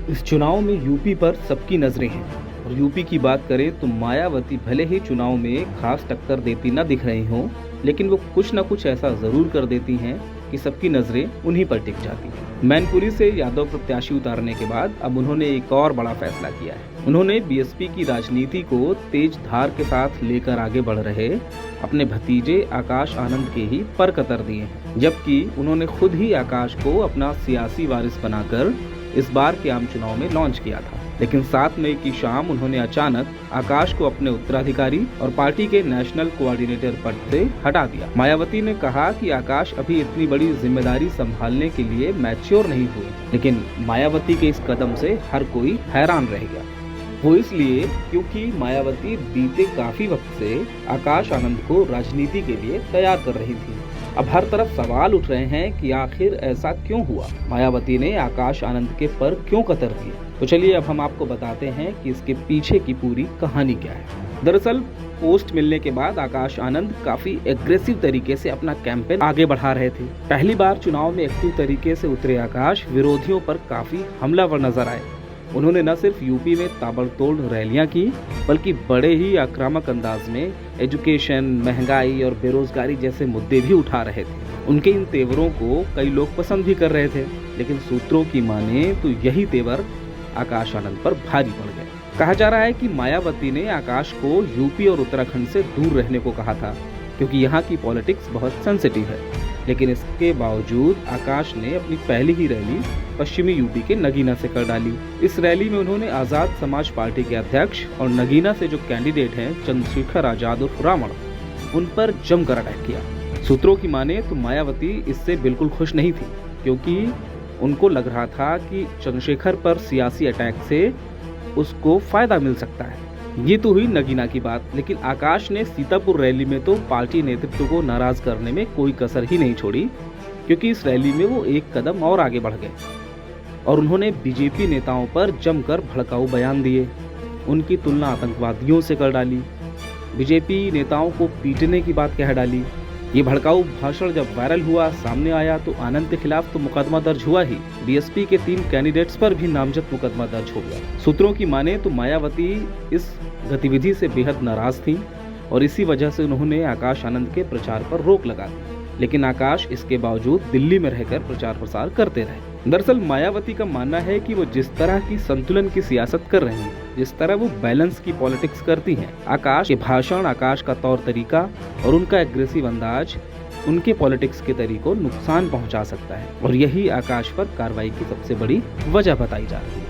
इस चुनाव में यूपी पर सबकी नजरें हैं और यूपी की बात करें तो मायावती भले ही चुनाव में खास टक्कर देती न दिख रही हों, लेकिन वो कुछ न कुछ ऐसा जरूर कर देती हैं कि सबकी नजरें उन्हीं पर टिक जाती हैं। मैनपुरी से यादव प्रत्याशी उतारने के बाद अब उन्होंने एक और बड़ा फैसला किया है। उन्होंने बीएसपी की राजनीति को तेज धार के साथ लेकर आगे बढ़ रहे अपने भतीजे आकाश आनंद के ही पर कतर दिए हैं, जबकि उन्होंने खुद ही आकाश को अपना सियासी वारिस बनाकर इस बार के आम चुनाव में लॉन्च किया था। लेकिन 7 मई की शाम उन्होंने अचानक आकाश को अपने उत्तराधिकारी और पार्टी के नेशनल कोऑर्डिनेटर पद से हटा दिया। मायावती ने कहा कि आकाश अभी इतनी बड़ी जिम्मेदारी संभालने के लिए मैच्योर नहीं हुए, लेकिन मायावती के इस कदम से हर कोई हैरान रह गया। वो इसलिए क्योंकि मायावती बीते काफी वक्त से आकाश आनंद को राजनीति के लिए तैयार कर रही थी। अब हर तरफ सवाल उठ रहे हैं कि आखिर ऐसा क्यों हुआ, मायावती ने आकाश आनंद के पर क्यों कतर दिए। तो चलिए अब हम आपको बताते हैं कि इसके पीछे की पूरी कहानी क्या है। दरअसल पोस्ट मिलने के बाद आकाश आनंद काफी एग्रेसिव तरीके से अपना कैंपेन आगे बढ़ा रहे थे। पहली बार चुनाव में एक्टिव तरीके से उतरे आकाश विरोधियों पर काफी हमलावर नजर आए। उन्होंने न सिर्फ यूपी में ताबड़तोड़ रैलियां की, बल्कि बड़े ही आक्रामक अंदाज में एजुकेशन, महंगाई और बेरोजगारी जैसे मुद्दे भी उठा रहे थे। उनके इन तेवरों को कई लोग पसंद भी कर रहे थे, लेकिन सूत्रों की माने तो यही तेवर आकाश आनंद पर भारी पड़ गए। कहा जा रहा है कि मायावती ने आकाश को यूपी और उत्तराखंड से दूर रहने को कहा था, क्योंकि यहाँ की पॉलिटिक्स बहुत सेंसिटिव है। लेकिन इसके बावजूद आकाश ने अपनी पहली ही रैली पश्चिमी यूपी के नगीना से कर डाली। इस रैली में उन्होंने आजाद समाज पार्टी के अध्यक्ष और नगीना से जो कैंडिडेट हैं चंद्रशेखर आजाद और रावण, उन पर जमकर अटैक किया। सूत्रों की माने तो मायावती इससे बिल्कुल खुश नहीं थी, क्योंकि उनको लग रहा था कि चंद्रशेखर पर सियासी अटैक से उसको फायदा मिल सकता है। ये तो हुई नगीना की बात, लेकिन आकाश ने सीतापुर रैली में तो पार्टी नेतृत्व को नाराज करने में कोई कसर ही नहीं छोड़ी, क्योंकि इस रैली में वो एक कदम और आगे बढ़ गए और उन्होंने बीजेपी नेताओं पर जमकर भड़काऊ बयान दिए। उनकी तुलना आतंकवादियों से कर डाली, बीजेपी नेताओं को पीटने की बात कह डाली। ये भड़काऊ भाषण जब वायरल हुआ, सामने आया, तो आनंद के खिलाफ तो मुकदमा दर्ज हुआ ही, बीएसपी के 3 कैंडिडेट्स पर भी नामजद मुकदमा दर्ज हो गया। सूत्रों की माने तो मायावती इस गतिविधि से बेहद नाराज थी और इसी वजह से उन्होंने आकाश आनंद के प्रचार पर रोक लगा दी। लेकिन आकाश इसके बावजूद दिल्ली में रहकर प्रचार प्रसार करते रहे। दरअसल मायावती का मानना है कि वो जिस तरह की संतुलन की सियासत कर रही हैं, जिस तरह वो बैलेंस की पॉलिटिक्स करती हैं, आकाश के भाषण, आकाश का तौर तरीका और उनका एग्रेसिव अंदाज उनके पॉलिटिक्स के तरीकों नुकसान पहुंचा सकता है और यही आकाश पर कार्रवाई की सबसे बड़ी वजह बताई जा रही है।